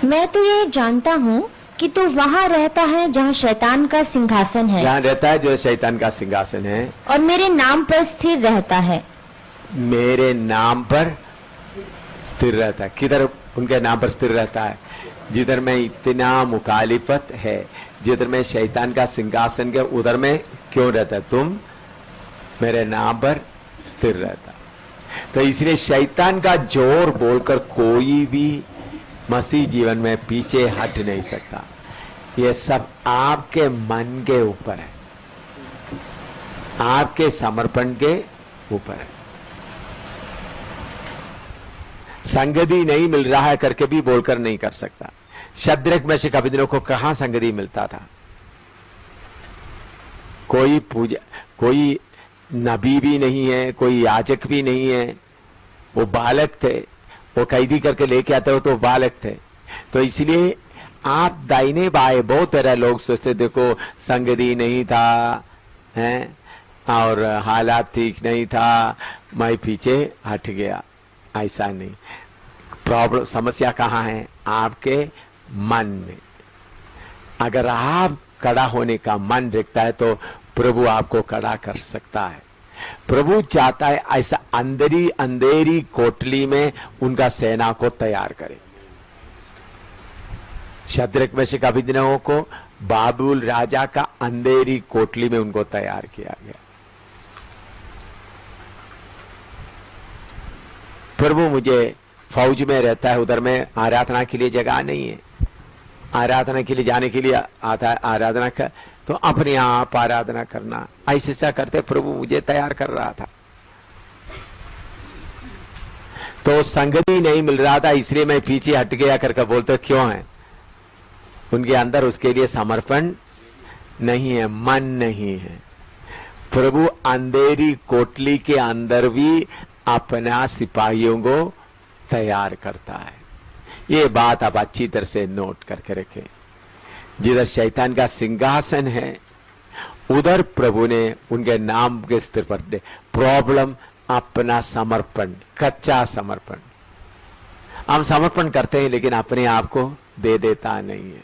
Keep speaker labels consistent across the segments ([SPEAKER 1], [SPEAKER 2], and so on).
[SPEAKER 1] मैं तो ये जानता हूँ कि तू वहाँ रहता है जहाँ शैतान का सिंहासन है।
[SPEAKER 2] जहाँ रहता है जो शैतान का सिंहासन है,
[SPEAKER 1] और मेरे नाम पर स्थिर रहता है।
[SPEAKER 2] मेरे नाम पर स्थिर रहता है। किधर उनके नाम पर स्थिर रहता है? जिधर में इतना मुखालिफत है, जिधर में शैतान का सिंहासन के, उधर में क्यों रहता है? तुम मेरे नाम पर स्थिर रहता। तो इसलिए शैतान का जोर बोलकर कोई भी मसीह जीवन में पीछे हट नहीं सकता। ये सब आपके मन के ऊपर है, आपके समर्पण के ऊपर है। संगति नहीं मिल रहा है करके भी बोलकर नहीं कर सकता। शद्रक मेशक अबेदनगो को कहां संगति मिलता था? कोई पूजा, कोई नबी भी नहीं है, कोई याजक भी नहीं है, वो बालक थे। वो कैदी करके लेके आते हो तो बालक थे। तो इसलिए आप दाहिने बाएं बहुत तरह लोग सोचते, देखो संगति नहीं था हैं और हालात ठीक नहीं था, मैं पीछे हट गया। ऐसा नहीं। प्रॉब्लम, समस्या कहाँ है? आपके मन में। अगर आप कड़ा होने का मन रखता है तो प्रभु आपको कड़ा कर सकता है। प्रभु चाहता है ऐसा अंधेरी कोठली में उनका सेना को तैयार करे। शद्रक मेशक अबेदनगो को बाबुल राजा का अंधेरी कोठली में उनको तैयार किया गया। प्रभु मुझे फौज में रहता है, उधर में आराधना के लिए जगह नहीं है। आराधना के लिए जाने के लिए आता है, आराधना का तो अपने आप आराधना करना, ऐसा करते प्रभु मुझे तैयार कर रहा था। तो संगति नहीं मिल रहा था, इसलिए मैं पीछे हट गया करके बोलते क्यों है? उनके अंदर उसके लिए समर्पण नहीं है, मन नहीं है। प्रभु अंधेरी कोठली के अंदर भी अपना सिपाहियों को तैयार करता है। ये बात आप अच्छी तरह से नोट करके रखें। जिधर शैतान का सिंहासन है उधर प्रभु ने उनके नाम के स्तर पर दे। प्रॉब्लम अपना समर्पण, कच्चा समर्पण। हम समर्पण करते हैं लेकिन अपने आप को दे देता नहीं है।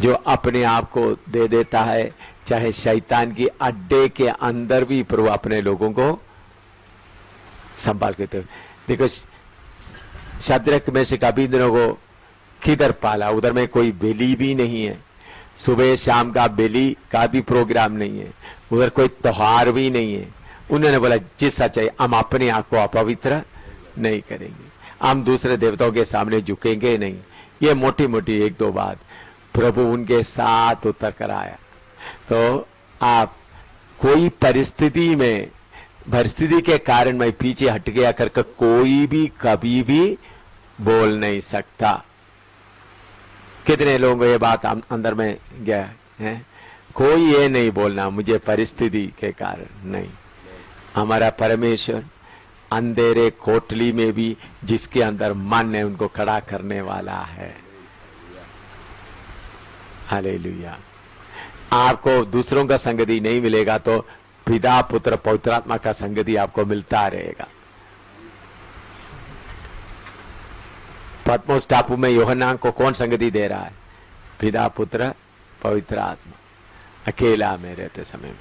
[SPEAKER 2] जो अपने आप को दे देता है, चाहे शैतान की अड्डे के अंदर भी प्रभु अपने लोगों को संभाल के देखो। शद्रक मेशक अबेदनगो को किधर पाला? उधर में कोई बेली भी नहीं है, सुबह शाम का बेली का भी प्रोग्राम नहीं है, उधर कोई त्योहार भी नहीं है। उन्होंने बोला जिससा चाहिए, हम अपने आप को अपवित्र नहीं करेंगे, हम दूसरे देवताओं के सामने झुकेंगे नहीं। ये मोटी मोटी एक दो बात प्रभु उनके साथ उतर कर आया। तो आप कोई परिस्थिति के कारण मैं पीछे हट गया करके कोई भी कभी भी बोल नहीं सकता। कितने लोगों को ये बात अंदर में गया है? कोई ये नहीं बोलना मुझे परिस्थिति के कारण नहीं। हमारा परमेश्वर अंधेरे कोठली में भी जिसके अंदर मन है उनको खड़ा करने वाला है। हालेलुया। आपको दूसरों का संगति नहीं मिलेगा तो पिता पुत्र पवित्र आत्मा का संगति आपको मिलता रहेगा। पतमोस टापू में यूहन्ना को कौन संगति दे रहा है? पिता पुत्र पवित्र आत्मा, अकेला में रहते समय में।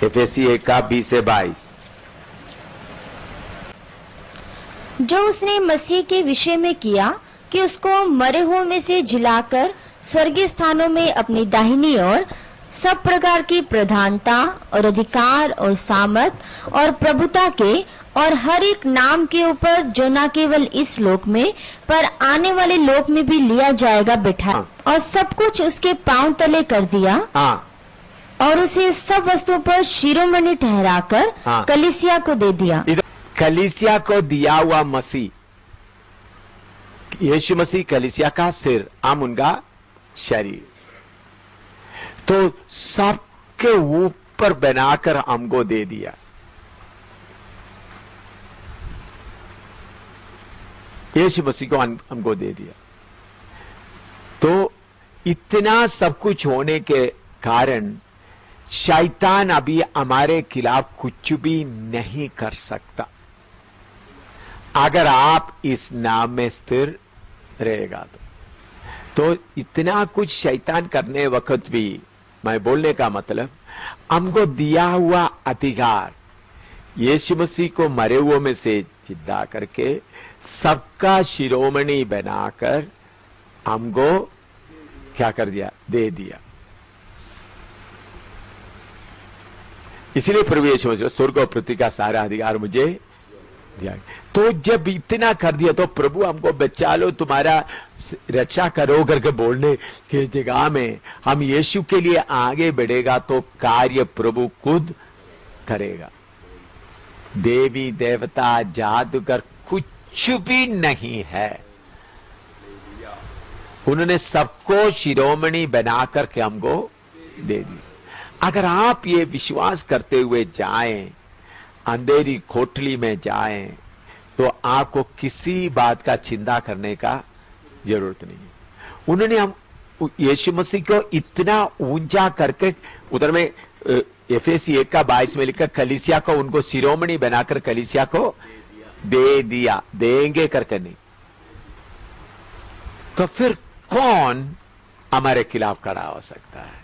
[SPEAKER 2] एफेसी 1:20-22।
[SPEAKER 1] जो उसने मसीह के विषय में किया कि उसको मरे हुओं में से जिलाकर स्वर्गीय स्थानों में अपनी दाहिनी ओर सब प्रकार की प्रधानता और अधिकार और सामर्थ और प्रभुता के और हर एक नाम के ऊपर जो न केवल इस लोक में पर आने वाले लोक में भी लिया जाएगा बिठाया। और सब कुछ उसके पांव तले कर दिया। और उसे सब वस्तुओं पर शिरोमणि ठहराकर कलीसिया को दे दिया।
[SPEAKER 2] कलीसिया को दिया हुआ मसीह, यीशु मसीह कलीसिया का सिर, हम उनका शरीर। तो सबके ऊपर बनाकर हमको दे दिया। यीशु मसीह को हमको दे दिया। तो इतना सब कुछ होने के कारण शैतान अभी हमारे खिलाफ कुछ भी नहीं कर सकता। अगर आप इस नाम में स्थिर रहेगा तो इतना कुछ शैतान करने वक्त भी, मैं बोलने का मतलब, हमको दिया हुआ अधिकार यीशु मसीह को मरे हुए में से जिंदा करके सबका शिरोमणि बनाकर हमको क्या कर दिया, दे दिया। इसलिए प्रभु यीशु मसीह स्वर्ग और पृथ्वी का सारा अधिकार मुझे दिया। तो जब इतना कर दिया तो प्रभु हमको बचा लो, तुम्हारा रक्षा करो करके बोलने के जगह में हम यीशु के लिए आगे बढ़ेगा तो कार्य प्रभु खुद करेगा। देवी देवता जादूगर कुछ भी नहीं है, उन्होंने सबको शिरोमणि बना करके हमको दे दी। अगर आप ये विश्वास करते हुए जाएं, अंधेरी कोठरी में जाएं, तो आपको किसी बात का चिंता करने का जरूरत नहीं है। उन्होंने हम यीशु मसीह को इतना ऊंचा करके, उधर में एफेसी 1:22 में लिखा, कलीसिया को उनको शिरोमणि बनाकर कलीसिया को दे दिया, देंगे करके नहीं। तो फिर कौन हमारे खिलाफ खड़ा हो सकता है?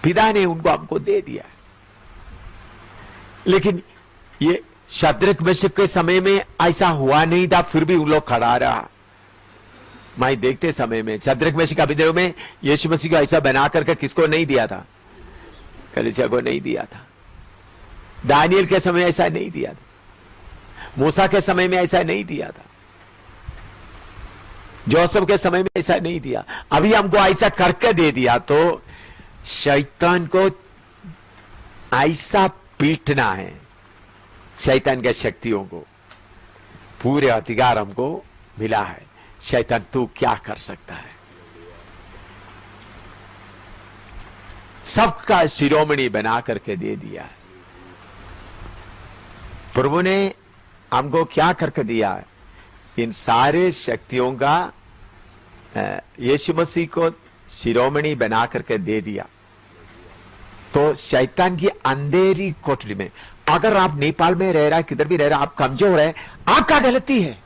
[SPEAKER 2] पिता ने उनको हमको दे दिया। लेकिन ये शद्रक मेशक के समय में ऐसा हुआ नहीं था, फिर भी उन लोग खड़ा रहा। मैं देखते समय में शद्रक मेशक अबेदnego में यीशु मसीह को ऐसा बना करके किसको नहीं दिया था? कलीसिया को नहीं दिया था। दानियल के समय ऐसा नहीं दिया था, मूसा के समय में ऐसा नहीं दिया था, जोसेफ के समय में ऐसा नहीं दिया। अभी हमको ऐसा करके दे दिया। तो शैतान को ऐसा पीटना है, शैतान के शक्तियों को पूरे अधिकार हमको मिला है। शैतान तू क्या कर सकता है? सबका शिरोमणि बना करके दे दिया है। प्रभु ने हमको क्या करके दिया है? इन सारे शक्तियों का यीशु मसीह को शिरोमणि बना करके दे दिया। तो शैतान की अंधेरी कोठरी में, अगर आप नेपाल में रह रहा है, किधर भी रह रहा है, आप कमजोर है, आपका गलती है,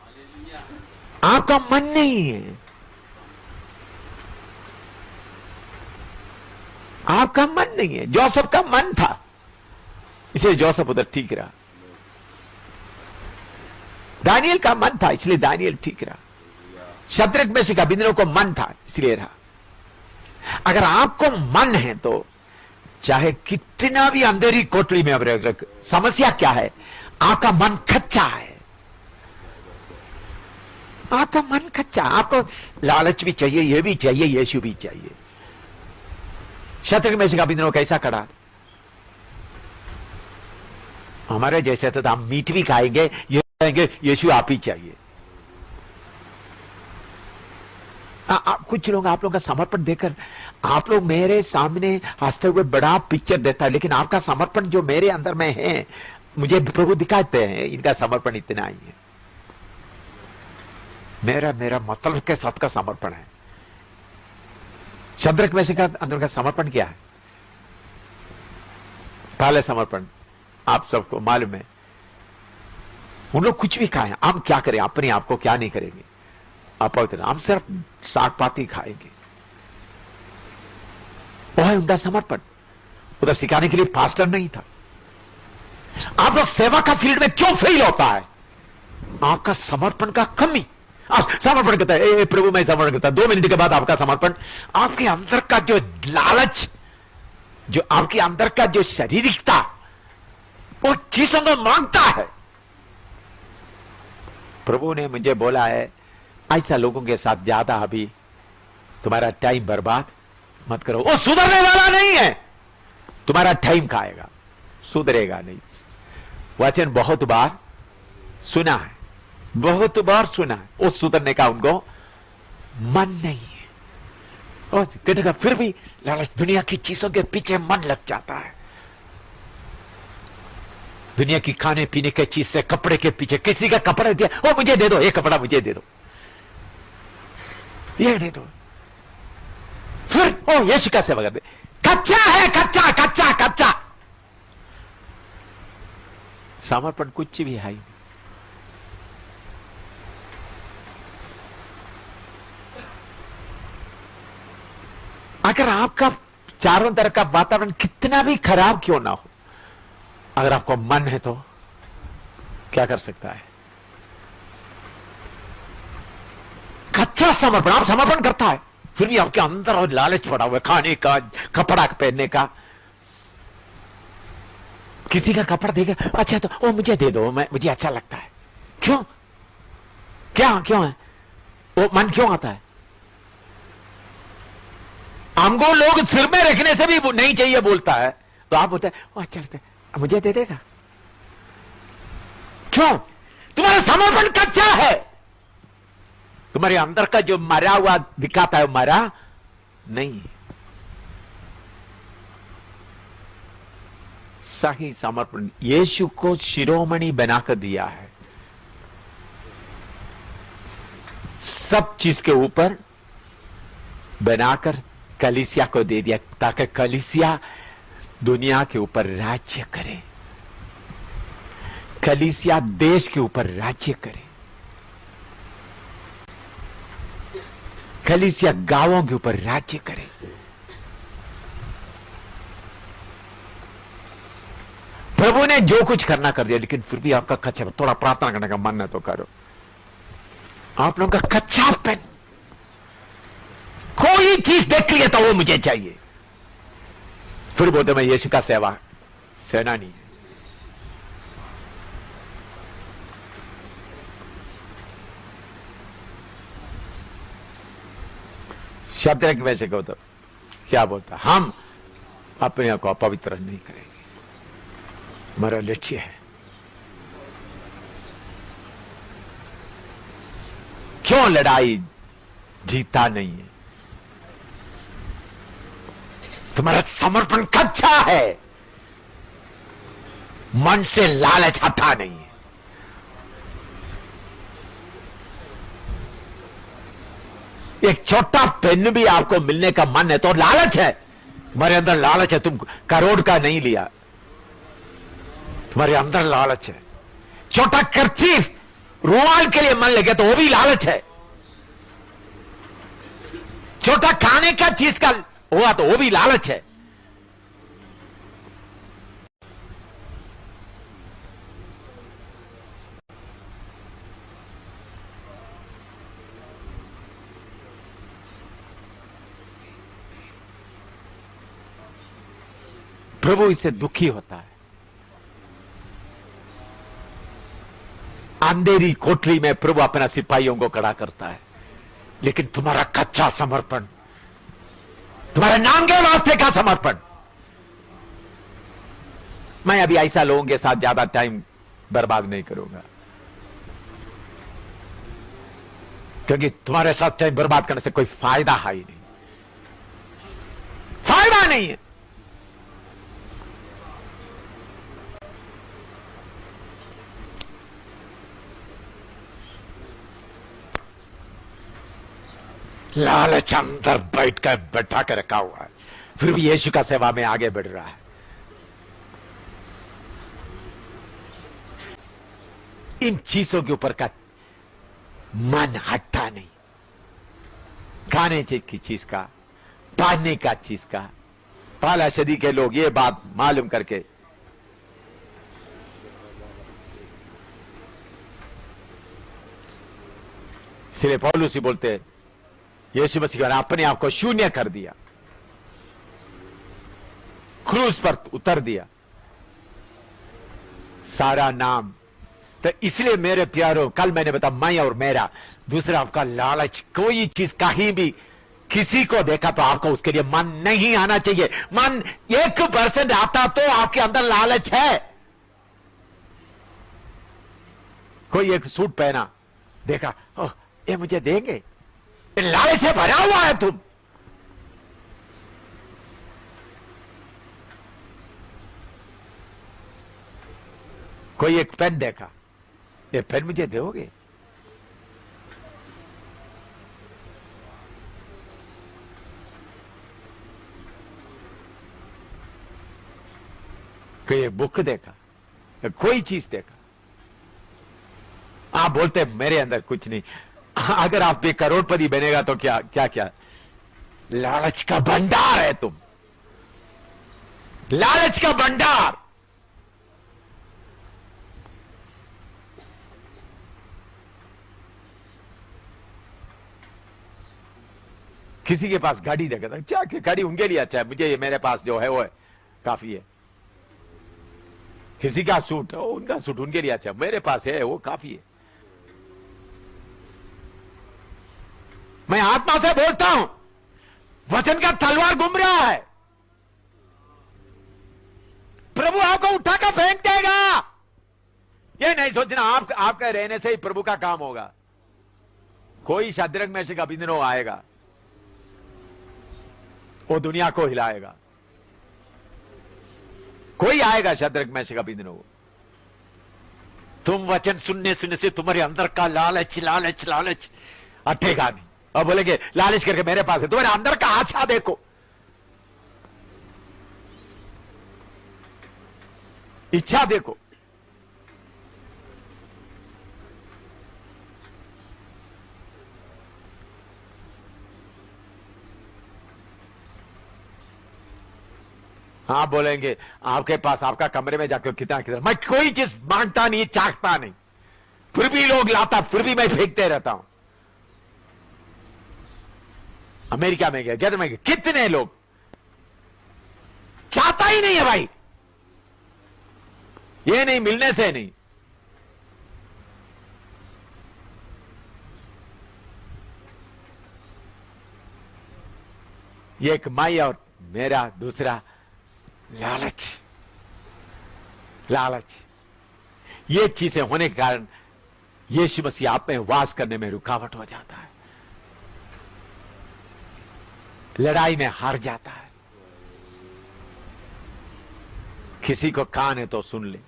[SPEAKER 2] आपका मन नहीं है, आपका मन नहीं है। जोसेफ का मन था, इसलिए जोसेफ उधर ठीक रहा। दानियल का मन था, इसलिए दानियल ठीक रहा। शद्रक मेशक अबेदnego को मन था, इसलिए रहा। अगर आपको मन है तो चाहे कितना भी अंधेरी कोठरी में अब रह, समस्या क्या है? आपका मन कच्चा है, आपका मन कच्चा। आपको लालच भी चाहिए, ये भी चाहिए, यीशु भी चाहिए। शद्रक मेशक अबेदnego कैसा खड़ा? हमारे जैसे तो हम मीट भी खाएंगे, ये कहेंगे यीशु आप ही चाहिए। कुछ लोग आप लोगों का समर्पण देकर, आप लोग मेरे सामने हंसते हुए बड़ा पिक्चर देता है, लेकिन आपका समर्पण जो मेरे अंदर में है, मुझे प्रभु दिखाते हैं, इनका समर्पण इतना ही है। मेरा मतलब के साथ का समर्पण है। शद्रक मेशक का अंदर का समर्पण क्या है? पहले समर्पण आप सबको मालूम है। उन लोग कुछ भी खाएं, हम क्या करें? अपने आप को क्या नहीं करेंगे? हम सिर्फ साग पाती खाएंगे। वो है उनका समर्पण। उधर सिखाने के लिए पास्टर नहीं था। आप लोग सेवा का फील्ड में क्यों फेल होता है? आपका समर्पण का कमी। आप समर्पण करता है, प्रभु मैं समर्पण करता, 2 मिनट के बाद आपका समर्पण, आपके अंदर का जो लालच, जो आपके अंदर का जो शारीरिकता, वो चीजों में मांगता है। प्रभु ने मुझे बोला है, ऐसा लोगों के साथ ज्यादा अभी तुम्हारा टाइम बर्बाद मत करो। वो सुधरने वाला नहीं है, तुम्हारा टाइम खाएगा, सुधरेगा नहीं। वचन बहुत बार सुना है, बहुत बार सुना है, वो सुधरने का उनको मन नहीं है। और फिर भी लालच, दुनिया की चीजों के पीछे मन लग जाता है। दुनिया की खाने पीने के चीज से, कपड़े के पीछे, किसी का कपड़ा दिया, वो मुझे दे दो, ये कपड़ा मुझे दे दो, ये दे दो। फिर ओ यीशु का सेवा कर दे। कच्चा है, कच्चा कच्चा कच्चा। समर्पण कुछ भी है ही नहीं। अगर आपका चारों तरफ का वातावरण कितना भी खराब क्यों ना हो, अगर आपको मन है तो क्या कर सकता है? कच्चा समर्पण, आप समर्पण करता है फिर भी आपके अंदर और लालच पड़ा हुआ है, खाने का, कपड़ा पहनने का। किसी का कपड़ा देगा, अच्छा तो वो मुझे दे दो, मुझे अच्छा लगता है। क्यों? क्यों है वो? मन क्यों आता है? हमको लोग सिर में रखने से भी नहीं चाहिए बोलता है, तो आप बोलते हैं अच्छा लगता है, मुझे दे देगा। क्यों? तुम्हारा समर्पण कच्चा है। तुम्हारे अंदर का जो मरा हुआ दिखाता है, मरा नहीं। सही समर्पण यीशु को शिरोमणि बनाकर दिया है, सब चीज के ऊपर बनाकर कलीसिया को दे दिया, ताकि कलीसिया दुनिया के ऊपर राज्य करे, कलीसिया देश के ऊपर राज्य करे, कलीसिया गांवों के ऊपर राज्य करे। प्रभु ने जो कुछ करना कर दिया, लेकिन फिर भी आपका कच्चा, थोड़ा प्रार्थना करने का मन है तो करो। आप लोगों का कच्चापन, कोई चीज देख लिया तो वो मुझे चाहिए, फिर बोलते मैं यीशु का सेनानी है। शब्द है कि वैसे कहो तो क्या बोलता, हम अपने आप को अपवित्र नहीं करेंगे, हमारा लक्ष्य है। क्यों लड़ाई जीता नहीं है? तुम्हारा समर्पण कच्चा है, मन से लालच हटा नहीं है। एक छोटा पेन भी आपको मिलने का मन है तो लालच है, तुम्हारे अंदर लालच है। तुम करोड़ का नहीं लिया, तुम्हारे अंदर लालच है। छोटा कर्चीफ, रुमाल के लिए मन लगे तो वो भी लालच है। छोटा खाने का चीज का हुआ तो वो भी लालच है। प्रभु इससे दुखी होता है। अंधेरी कोठरी में प्रभु अपना सिपाहियों को खड़ा करता है, लेकिन तुम्हारा कच्चा समर्पण, तुम्हारे नाम के वास्ते का समर्पण। मैं अभी ऐसा लोगों के साथ ज्यादा टाइम बर्बाद नहीं करूंगा, क्योंकि तुम्हारे साथ टाइम बर्बाद करने से कोई फायदा है ही नहीं, फायदा नहीं है। लालच अंदर बैठा कर रखा हुआ है, फिर भी यीशु का सेवा में आगे बढ़ रहा है। इन चीजों के ऊपर का मन हटता नहीं, खाने की चीज का, पहनने का चीज का। 15 सदी के लोग ये बात मालूम करके इसलिए पौलुस ही बोलते हैं, यीशु मसीह ने अपने आप को शून्य कर दिया, क्रूस पर उतर दिया, सारा नाम। तो इसलिए मेरे प्यारों, कल मैंने बताया मैं और मेरा, दूसरा आपका लालच। कोई चीज कहीं भी किसी को देखा तो आपको उसके लिए मन नहीं आना चाहिए। मन 1% आता तो आपके अंदर लालच है। कोई एक सूट पहना, देखा, ओह ये मुझे देंगे, लालच से भरा हुआ है तुम। कोई एक पेन देखा, ये पेन मुझे दोगे, कोई एक बुक देखा, कोई चीज देखा। आप बोलते मेरे अंदर कुछ नहीं। अगर आप भी करोड़पति बनेगा तो क्या क्या क्या, लालच का भंडार है तुम, लालच का भंडार। किसी के पास गाड़ी देखा था, क्या गाड़ी उनके लिए अच्छा है, मुझे ये मेरे पास जो है वो है काफी है। किसी का सूट, उनका सूट उनके लिए अच्छा है, मेरे पास है वो काफी है। मैं आत्मा से बोलता हूं, वचन का तलवार घूम रहा है, प्रभु आपको उठाकर फेंक देगा। ये नहीं सोचना आपके रहने से ही प्रभु का काम होगा। कोई शद्रक में से अभिनव आएगा, वो दुनिया को हिलाएगा। कोई आएगा शद्रक में से अभिनव। तुम वचन सुनने सुनने से तुम्हारे अंदर का लालच लालच लालच हटेगा नहीं। और बोलेंगे लालच करके मेरे पास है, तुम्हारे अंदर का आशा देखो, इच्छा देखो। आप बोलेंगे आपके पास, आपका कमरे में जाकर कितना कितना, मैं कोई चीज मांगता नहीं, चाहता नहीं, फिर भी लोग लाता, फिर भी मैं फेंकते रहता हूं। अमेरिका में गया, कहते मैं कितने लोग चाहता ही नहीं है भाई, ये नहीं मिलने से नहीं। ये एक माई और मेरा दूसरा लालच, लालच। ये चीजें होने के कारण यीशु मसीह आप में वास करने में रुकावट हो जाता है, लड़ाई में हार जाता है। किसी को कान है तो सुन ले।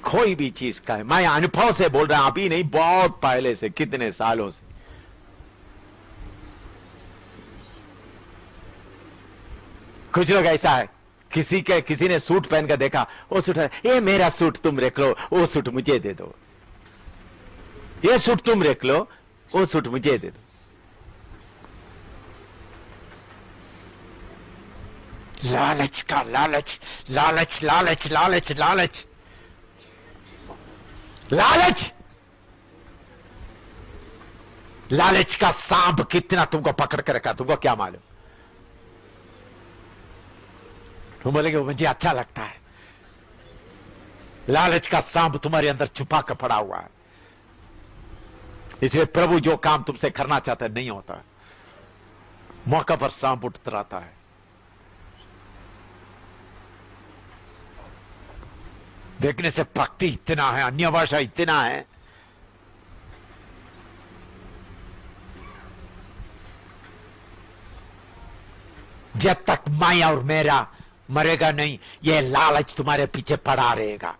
[SPEAKER 2] कोई भी चीज का है, मैं अनुभव से बोल रहा हूं, अभी नहीं, बहुत पहले से, कितने सालों से। कुछ लोग ऐसा है, किसी ने सूट पहन कर देखा, वो सूट है, ये मेरा सूट तुम रख लो, वो सूट मुझे दे दो, ये सूट तुम रख लो, वो सूट मुझे दे दो। लालच का लालच, लालच लालच लालच लालच लालच। लालच का सांप कितना तुमको पकड़ कर रखा, तुमको क्या मालूम। तुम बोलेंगे मुझे अच्छा लगता है। लालच का सांप तुम्हारे अंदर छुपा कर पड़ा हुआ है, इसलिए प्रभु जो काम तुमसे करना चाहता है नहीं होता। मौका पर सांप उठता रहता है। देखने से भक्ति इतना है, अन्य भाषा इतना है, जब तक मैं और मेरा मरेगा नहीं, ये लालच तुम्हारे पीछे पड़ा रहेगा।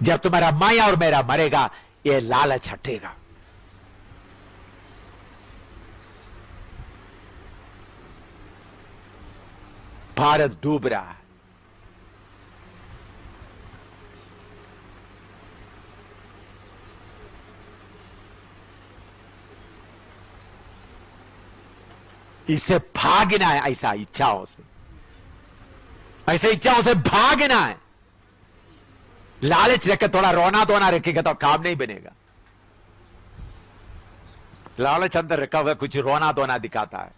[SPEAKER 2] जब तुम्हारा मैं और मेरा मरेगा, ये लालच हटेगा। भारत डूब रहा है, इससे भागना है। ऐसा इच्छाओं से, ऐसे इच्छाओं से भागना है। लालच रख के थोड़ा रोना धोना रखेगा तो काम नहीं बनेगा। लालच अंदर रखा हुआ कुछ रोना धोना दिखाता है,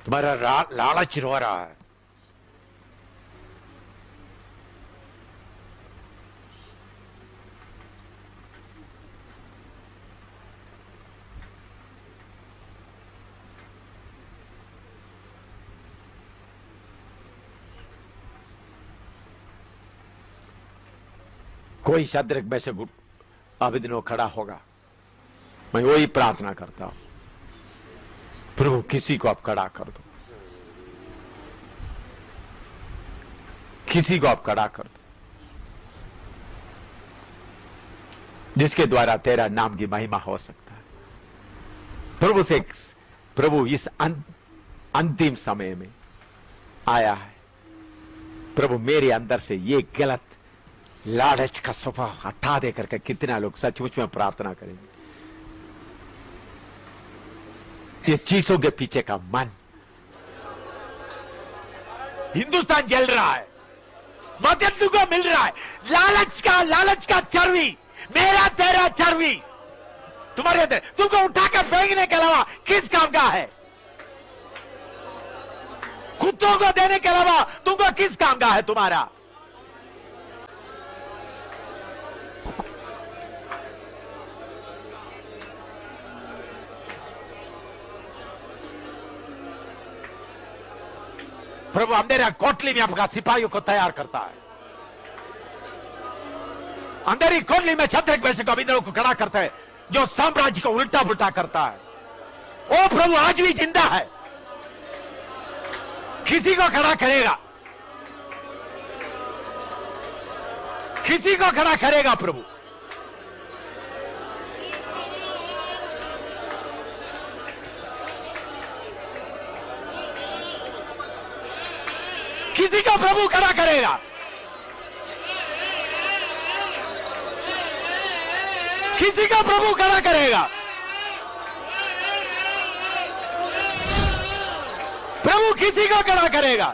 [SPEAKER 2] तुम्हारा लालच रो रहा है। कोई शद्रक में से अभिनव खड़ा होगा, मैं वही प्रार्थना करता हूं, प्रभु किसी को आप खड़ा कर दो, किसी को आप खड़ा कर दो। जिसके द्वारा तेरा नाम की महिमा हो सकता है। प्रभु इस अंतिम समय में आया है। प्रभु मेरे अंदर से ये गलत लालच का स्वभाव हटा दे करके कितना लोग सचमुच में प्रार्थना करेंगे। ये चीजों के पीछे का मन, हिंदुस्तान जल रहा है, वचन को मिल रहा है, लालच का चर्बी, मेरा तेरा चर्बी तुम्हारे अंदर, तुमको उठाकर फेंकने के अलावा किस काम का है? कुत्तों को देने के अलावा तुमको किस काम का है तुम्हारा? प्रभु अंधेरा कोटली में आपका सिपाहियों को तैयार करता है। अंधेरी कोटली में शत्रु वैसे को अभिनव को खड़ा करता है, जो साम्राज्य को उल्टा पुल्टा करता है। ओ प्रभु आज भी जिंदा है, किसी को खड़ा करेगा, किसी को खड़ा करेगा प्रभु। किसी को प्रभु खड़ा करेगा। किसी को प्रभु खड़ा करेगा। प्रभु किसी को खड़ा करेगा।